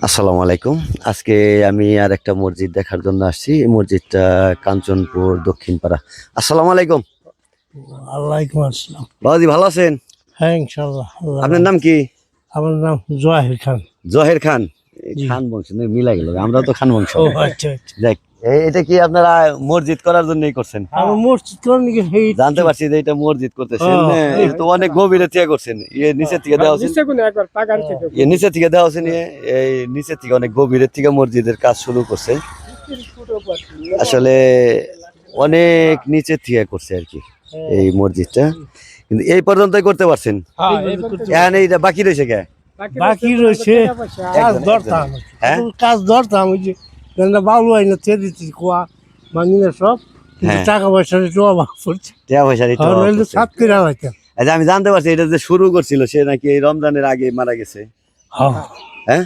আসসালামু আলাইকুম। আজকে আমি আর একটা মসজিদ দেখার জন্য আসছি। এই মসজিদটা কাঞ্চনপুর দক্ষিণপাড়া। আসসালামু আলাইকুম। ওয়ালাইকুম আসসালাম। বাবাজি ভালো আছেন? হ্যাঁ, ইনশাআল্লাহ। আপনার নাম কি? আমার নাম জোয়াহির খান। জহের খান। এই জি। খান বংশ নিয়ে মিলা গেল। আমরা তো খান বংশ। ও আচ্ছা আচ্ছা। দেখ এটা কি আপনারা মসজিদ করার জন্যই করছেন? আমার মসজিদ কোন দিকে জানতে পারছি যে এটা মসজিদ করতেছেন। হ্যাঁ, এটা তো অনেক গভীরে থেকে করছেন। নিচে থেকে দেওয়া হচ্ছে। নিচে থেকে দেওয়া হচ্ছে নিয়ে এই নিচে থেকে অনেক গভীরের থেকে মসজিদের কাজ শুরু করছে। আসলে অনেক নিচে থেকে করছে আর কি এই মসজিদটা, কিন্তু এই পর্যন্তই করতে পারছেন। এখানে এইটা বাকি রয়েছে কে? বাকি রয়েছে কাজ ধরতাম। হ্যাঁ? কাজ ধরতাম ওই যে বাবু আইনা তে দিতে কোয়া মানিনা সব কিন্তু হ্যাঁ। টাকা পয়সা একটু অভাব পড়ছে। টাকা পয়সার একটু অভাব নইলে পড়ছে। সাত করে হইতাম। আচ্ছা, আমি জানতে পারছি এটা যে শুরু করছিল সে নাকি এই রমজানের আগে মারা গেছে। হ্যাঁ হ্যাঁ,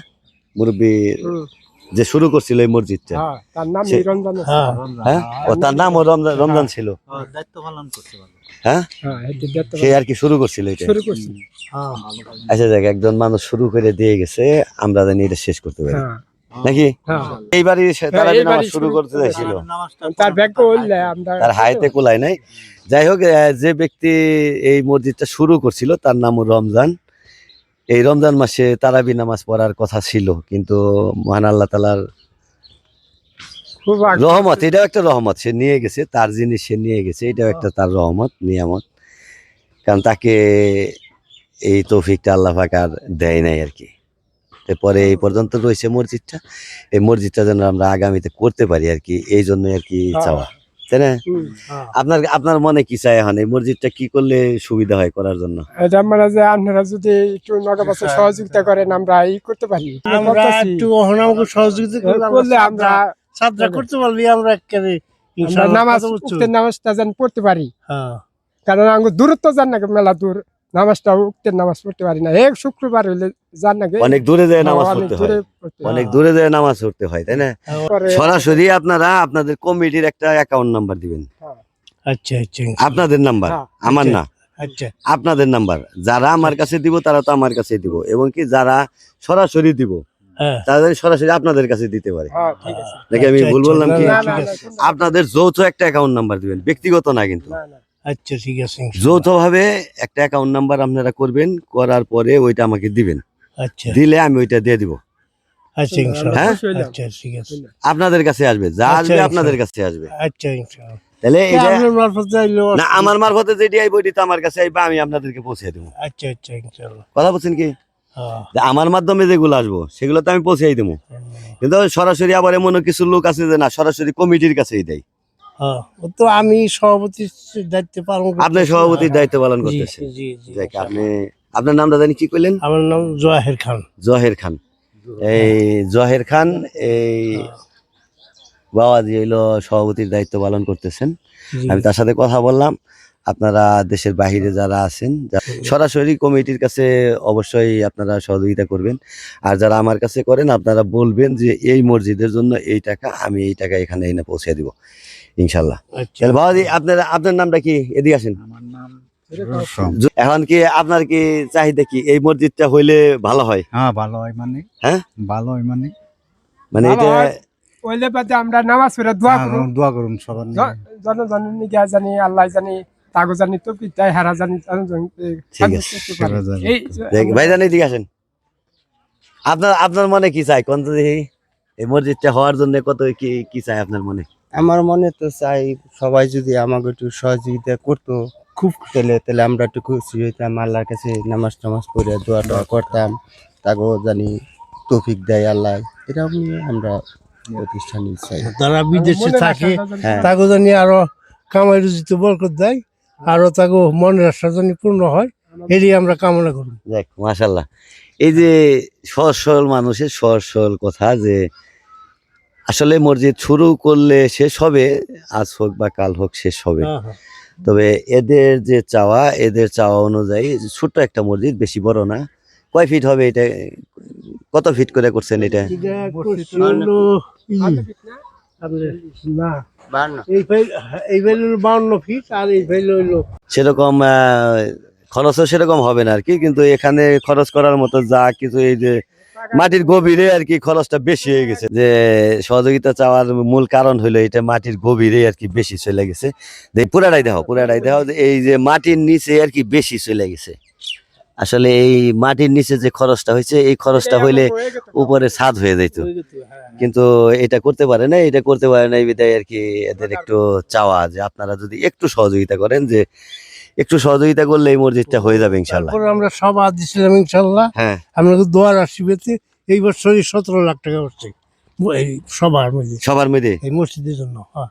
মুরব্বী যে শুরু করছিল এই মসজিদটা। তার নাম সে- নিরঞ্জন। হ্যাঁ, ও তার নামও রমজান ছিল। দায়িত্ব পালন করতে পারবো। হ্যাঁ, সে আর কি শুরু করছিল এটা। শুরু করছি। আচ্ছা দেখ, একজন মানুষ শুরু করে দিয়ে গেছে, আমরা জানি এটা শেষ করতে পারি নাকি? এইবারই তারা এইবারই নামাজ শুরু শুরু করতে চাইছিল, তার ভাগ্য হইলে আমরা তার হাইতে কুলায় নাই। যাই হোক, যে ব্যক্তি এই মসজিদটা শুরু করছিল তার নাম রমজান। এই রমজান মাসে তারাবি নামাজ পড়ার কথা ছিল, কিন্তু মহান আল্লাহ তাআলার খুব রহমত, এটাও একটা রহমত। সে নিয়ে গেছে, তার জিনিস সে নিয়ে গেছে, এটাও একটা তার রহমত, নিয়ামত। কারণ তাকে এই তৌফিকটা আল্লাহ পাক আর দেয় নাই আর কি। পরে এই পর্যন্ত রয়েছে মসজিদটা। এই মসজিদটা যেন আমরা আগামীতে করতে পারি আর কি, এই জন্য আর কি চাওয়া, তাই না? আপনার মনে কি চাই এখন, এই মসজিদটা কি করলে সুবিধা হয় করার জন্য? এটা মানে যে আপনারা যদি একটু নগদ সহযোগিতা করেন আমরা করতে পারি। আমরা একটু আমাকে সহযোগিতা করলে আমরা সাদরা করতে পারলি আমরা একেবারে নামাজটা যেন পড়তে পারি। হ্যাঁ কারণ আমরা দূরত্ব যান নাকি, মেলা দূর, নামাজটা উক্তের নামাজ পড়তে পারি না। এক শুক্রবার হইলে যান নাকি, অনেক দূরে যায় নামাজ অনেক পড়তে দূরে হয়, পড়তে অনেক দূরে যায় নামাজ পড়তে হয়, তাই না? পরে সরাসরি আপনারা আপনাদের কমিটির একটা অ্যাকাউন্ট নাম্বার দিবেন, আচ্ছা আচ্ছা আপনাদের নাম্বার, আমার না, আচ্ছা আপনাদের নাম্বার। যারা আমার কাছে দিব তারা তো আমার কাছে দিব, এবং কি যারা সরাসরি দিব হ্যাঁ তারা যেন সরাসরি আপনাদের কাছে দিতে পারে। হ্যাঁ, ঠিক আছে। নাকি আমি ভুল বললাম কি? না, না, না, আপনাদের যৌথ একটা অ্যাকাউন্ট নাম্বার দিবেন, ব্যক্তিগত না কিন্তু। না, না। আচ্ছা ঠিক আছে যৌথভাবে একটা অ্যাকাউন্ট নাম্বার আপনারা করবেন, করার পরে ওইটা আমাকে দিবেন, আচ্ছা দিলে আমি ওইটা দিয়ে দিব। আচ্ছা ইনশাআল্লাহ হ্যাঁ? আচ্ছা ঠিক আছে আপনাদের কাছে আসবে, যা আচ্ছা, আসবে আপনাদের কাছে আসবে। আচ্ছা ইনশাআল্লাহ তাহলে এটা আপনার মারফত যাইলো না, আমার মারফতে যেটি আইব ওইটি তো আমার কাছে আইবা, আমি আপনাদেরকে পৌঁছে দেবো। আচ্ছা আচ্ছা ইনশাআল্লাহ কথা বলছেন কি? হ্যাঁ যে আমার মাধ্যমে যেগুলো আসবো সেগুলো তো আমি পৌঁছে দেবো, কিন্তু সরাসরি আবার এমন কিছু লোক আছে যে না, সরাসরি কমিটির কাছেই দেয়। হ্যাঁ ও তো আমি সভাপতির দায়িত্ব পালন করতেছি। আপনি সভাপতির দায়িত্ব পালন জি করতেছেন। জি জি দেখ, আপনার নামটা জানি কি কইলেন? আমার নাম জোয়াহির খান। জহের খান। এই জহের খান এই বাবাজি হইলো সভাপতির দায়িত্ব পালন করতেছেন। জি। আমি তার সাথে কথা বললাম। আপনারা দেশের বাহিরে যারা আছেন, সরাসরি কমিটির কাছে অবশ্যই আপনারা সহযোগিতা করবেন। আর যারা আমার কাছে করেন, আপনারা বলবেন যে এই মসজিদের জন্য এই টাকা, আমি এই টাকা এখানে এনে পৌঁছে দিব ইনশাল্লাহ। আচ্ছা তাহলে বাবাজি, আপনার নামটা কি? এদিকে আসেন। আমার নাম এখন কি আপনার কি চাহিদা কি এই মসজিদটা হইলে ভালো হয়? হ্যাঁ, ভালো হয় মানে, হ্যাঁ, ভালো হয় মানে মানে ভালো এটা হয়। ওইলে বাদে আমরা নামাজ পড়ে দোয়া করব, দোয়া করুন সবার নিয়ে। জনজনের নিগে জানি, আল্লাহ জানি, তাগো জানি, তো পিতাই হারা জানি, ঠিক আছে। এই দেখ ভাইজান, এদিকে আসেন। আপনার মনে কি চাই কোন, এই মসজিদটা হওয়ার জন্য কত কি চাই আপনার মনে? আমার মনে তো চাই সবাই যদি আমাকে একটু সহযোগিতা করতো, খুব তাহলে আমরা একটু খুশি হইতাম, আল্লাহর কাছে নামাজ টামাজ পড়ে দোয়া টোয়া করতাম, তাকেও জানি তৌফিক দেয় আল্লাহ, এটা নিয়ে আমরা প্রতিষ্ঠানে চাই। যারা বিদেশে থাকে হ্যাঁ। তাকে জানি আরো কামাই রুজিতে বরকত দেয়, আরো তাকে মনের আশা জানি পূর্ণ হয়, এটাই আমরা কামনা করি। দেখ মাশাআল্লাহ, এই যে সহজ সরল মানুষের সহজ সরল কথা, যে আসলে মসজিদ শুরু করলে শেষ হবে, আজ হোক বা কাল হোক শেষ হবে। হ্যাঁ, হ্যাঁ। তবে এদের চাওয়া অনুযায়ী ছোট্ট একটা মসজিদ, বেশি বড় না। কয় ফিট হবে এটা? কত ফিট করে করছেন এটা? এটা করছি হলো না এই ফাইল হলো 52 ফিট, আর এই ফাইল হইলো সেরকম খরচও সেরকম হবে না আর কি, কিন্তু এখানে খরচ করার মতো যা কিছু, এই যে মাটির গভীরে আর কি খরচটা বেশি হয়ে গেছে। যে সহযোগিতা চাওয়ার মূল কারণ হলো এটা মাটির গভীরে আর কি বেশি চলে গেছে। পুরাটাই দেখো যে এই যে মাটির নিচে আর কি বেশি চলে গেছে। আসলে এই মাটির নিচে যে খরচটা হয়েছে এই খরচটা হইলে উপরে ছাদ হয়ে যেত, কিন্তু এটা করতে পারে না এই বিধায় আর কি এদের একটু চাওয়া যে আপনারা যদি একটু সহযোগিতা করেন, যে একটু সহযোগিতা করলে এই মসজিদটা হয়ে যাবে ইনশাল্লাহ। তারপরে আমরা সভা দিছিলাম ইনশাল্লাহ, হ্যাঁ আমরা দোয়ার আসিবেতে এই বছরই 17 লাখ টাকা হচ্ছে এই সবার মধ্যে, সবার মধ্যে এই মসজিদের জন্য। হ্যাঁ,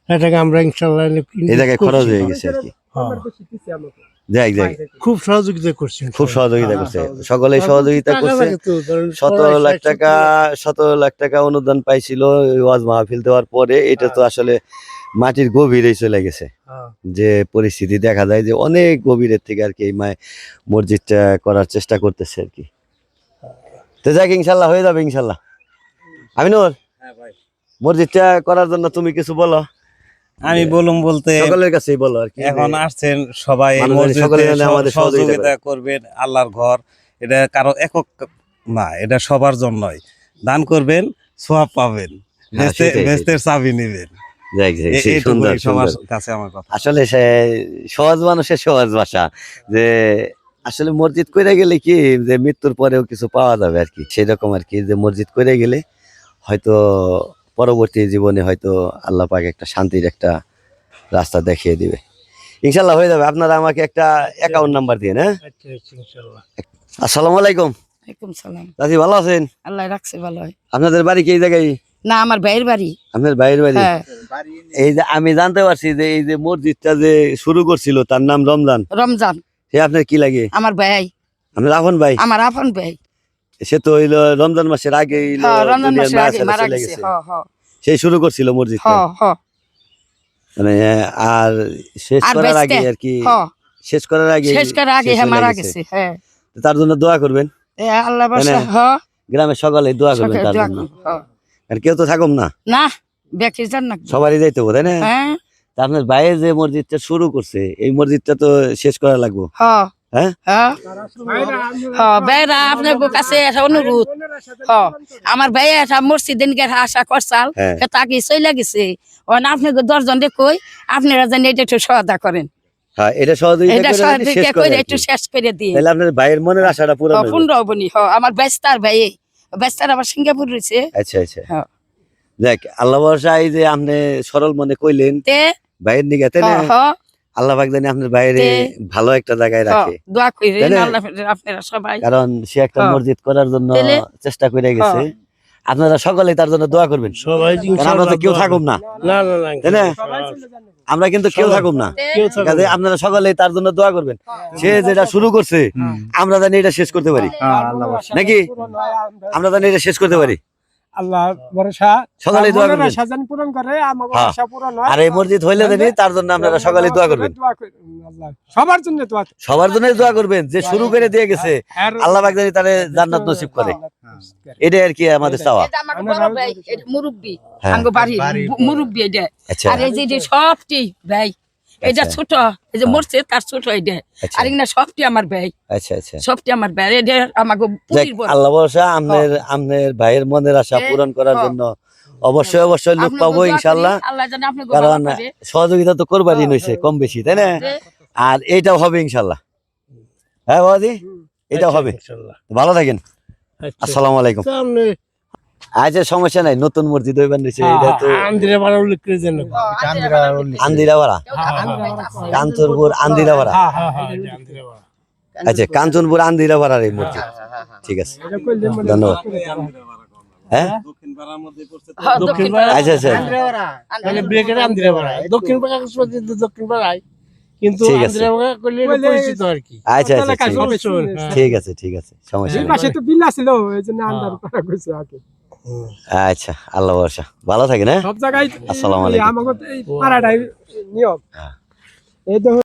এটাকে আমরা ইনশাল্লাহ এই জায়গায় খরচ হয়ে গেছে আর কি। যাই খুব সহযোগিতা করছি, খুব সহযোগিতা করছে, সকলেই সহযোগিতা করছে। 17 লাখ টাকা অনুদান পাইছিল ওয়াজ মাহফিল দেওয়ার পরে। এটা তো আসলে মাটির গভীরে চলে গেছে, যে পরিস্থিতি দেখা যায় যে অনেক গভীরের থেকে আর কি এই মসজিদটা করার চেষ্টা করতেছে আর কি। তো যাক ইনশাল্লাহ হয়ে যাবে ইনশাল্লাহ। আমিনুর, মসজিদটা করার জন্য তুমি কিছু বলো। আমি বলুম বলতে সকলের কাছেই বলো আর কি। এখন আসছেন সবাই মানুষ মসজিদে সকলে যেন আমাদের সহযোগিতা সহযোগিতা করবেন। আল্লাহর ঘর, এটা কারো একক না, এটা সবার জন্যই। দান করবেন, সওয়াব পাবেন, হ্যাঁ, সেটাই। বেহেশতের চাবি নেবেন। যাক সুন্দর সবার সুন্দর। কাছে আমার কথা। আসলে সে সহজ মানুষের সহজ ভাষা, যে আসলে মসজিদ করে গেলে কি যে মৃত্যুর পরেও কিছু পাওয়া যাবে আর কি, সেরকম আর কি। যে মসজিদ করে গেলে হয়তো পরবর্তী জীবনে হয়তো আল্লাহ পাক একটা শান্তির একটা রাস্তা দেখিয়ে দিবে। ইনশাল্লাহ হয়ে যাবে। আপনারা আমাকে একটা অ্যাকাউন্ট নাম্বার দিয়ে। হ্যাঁ, আসসালামু আলাইকুম। ওয়ালাইকুম সালাম। চাচি ভালো আছেন? আল্লাহ রাখছে ভালো হয়। আপনাদের বাড়ি কি এই জায়গায়? না, আমার ভাইয়ের বাড়ি। আপনার ভাইয়ের বাড়ি? হ্যাঁ। এই যে আমি জানতে পারছি যে এই যে মসজিদটা যে শুরু করছিল তার নাম রমজান। রমজান সে আপনার কি লাগে? আমার ভাই, আপনার আপন ভাই? আমার আপন ভাই। সে তো হইলো রমজান মাসের আগে রমজান মাসের আগে মারা গেছে। সেই শুরু করছিল মসজিদটা, মানে আর শেষ আর করার আগে বেচতে, আর কি, শেষ করার আগে শেষ করার আগে হ্যাঁ মারা গেছে। হ্যাঁ, তার জন্য দোয়া করবেন। আল্লাহ বাসা। গ্রামের সকালে দোয়া করবেন তার জন্য। আর কেউ তো থাকুম না, না বেঁচে যান না, সবারই যাইতে হবে তাই না? হ্যাঁ। তা আপনার ভাইয়ের যে মসজিদটা শুরু করছে এই মসজিদটা তো শেষ করা লাগবে। হ্যাঁ হ্যাঁ হ্যাঁ হ্যাঁ, ভাইরা আপনার কাছে একটা অনুরোধ। আমার ভাই একটা মসজিদের আশা করছাল, হ্যাঁ। তাকে চলে গেছে। আপনাকে 10 জন কই আপনারা জানি এটা একটু সহায়তা করেন, হ্যাঁ, এটা সহযোগিতা এটা করে শেষ সহযোগিতা করে করে আর একটু কি। শেষ করে দিয়ে। তাহলে আপনার ভাইয়ের মনের আশাটা পূরণ হবে। পূর্ণ হবনি। আমার বেস্তার ভাই, বেস্তার আবার সিঙ্গাপুর রয়েছে। আচ্ছা আচ্ছা, হ্যাঁ। দেখ আল্লাহ ভরসা, এই যে আপনি সরল মনে কইলেন তে ভাইয়ের নিকে, তাই না? আল্লাহ পাক জানি আপনার বাইরে ভালো একটা জায়গায় রাখে, দোয়া করেন তাই না? আল্লাহ আপনারা সবাই। কারণ সে একটা মসজিদ করার জন্য তাহলে? চেষ্টা করে গেছে। আপনারা সকলেই তার জন্য দোয়া করবেন। সবাই কারণ আমরা তো কেউ থাকুম না, না না না, তাই না? আমরা কিন্তু কেউ থাকুম না, কাজে আপনারা সকলেই তার জন্য দোয়া করবেন। সে যেটা শুরু করছে আমরা জানি এটা শেষ করতে পারি, নাকি? আমরা জানি এটা শেষ করতে পারি। আল্লাহ ভরসা, সকালে দোয়া করবেন। আশা জানি পূরণ করে, আমাকে হ্যাঁ। আশা পূরণ হয়। আর এই মসজিদ হইলে জানি তার জন্য আপনারা সকালে দোয়া করবেন। দোয়া করি, আল্লাহ সবার জন্য দোয়া করি। সবার জন্য দোয়া করবেন, যে শুরু করে দিয়ে গেছে আল্লাহ পাক জানি তারে জান্নাত নসিব করে। এটাই আর কি আমাদের চাওয়া। এটা আমার বড় ভাই, এটা মুরব্বি, হ্যাঁ। আঙ্গ বাড়ি মুরব্বি এটা। আচ্ছা আর এই যে সবটি ভাই, এটা ছোট, এই যে মরছে তার ছোট এটা। আচ্ছা। আর এগুলা সবটি আমার ভাই, আচ্ছা আচ্ছা, সবটি আমার ভাই। এটা আমাকে যাক, পুরির বড়। আল্লাহ ভরসা আপনার ভাইয়ের মনের আশা পূরণ করার জন্য অবশ্যই অবশ্যই লোক আপনাকে পাবো দোয়া করি, ইনশাল্লাহ। আল্লাহ জানে আপনাকে কারণ ভালো করে। সহযোগিতা তো করবারই নইছে কম বেশি, তাই না? আর এইটাও হবে ইনশাল্লাহ। হ্যাঁ বাবাজি, এটাও হবে। ভালো থাকেন। আসসালামু আলাইকুম। আচ্ছা, সমস্যা নাই, নতুন মসজিদ হইবার নিছে। এটা তো আন্দিরা বাড়া উল্লেখ করে দেন। আন্দিরাপাড়া, কাঞ্চনপুর আন্দিরাপাড়া। আচ্ছা, কাঞ্চনপুর আন্দিরাপাড়ার এই মসজিদ। ঠিক আছে, ধন্যবাদ। হ্যাঁ, হ্যাঁ, দক্ষিণ পাড়া। আচ্ছা আচ্ছা, মানে ব্রেকের আন্দিরা বাড়া, দক্ষিণ পাড়া দক্ষিণ পাড়ায়, কিন্তু ঠিক আছে। আন্দিরা বাড়া করলে এটা পরিচিত আর কি। আচ্ছা আচ্ছা, ঠিক আছে, হ্যাঁ। ঠিক আছে, ঠিক আছে, সমস্যা এই নেই। পাশে তো বিল ছিল, এই জন্য আন্দার করা কইছে আগে। আচ্ছা, আল্লাহ ভরসা, ভালো থাকেন। হ্যাঁ, সব জায়গায় আসসালামু আলাইকুম। আমাকে এই পাড়াটাই নিয়ম। হ্যাঁ। এই দেখো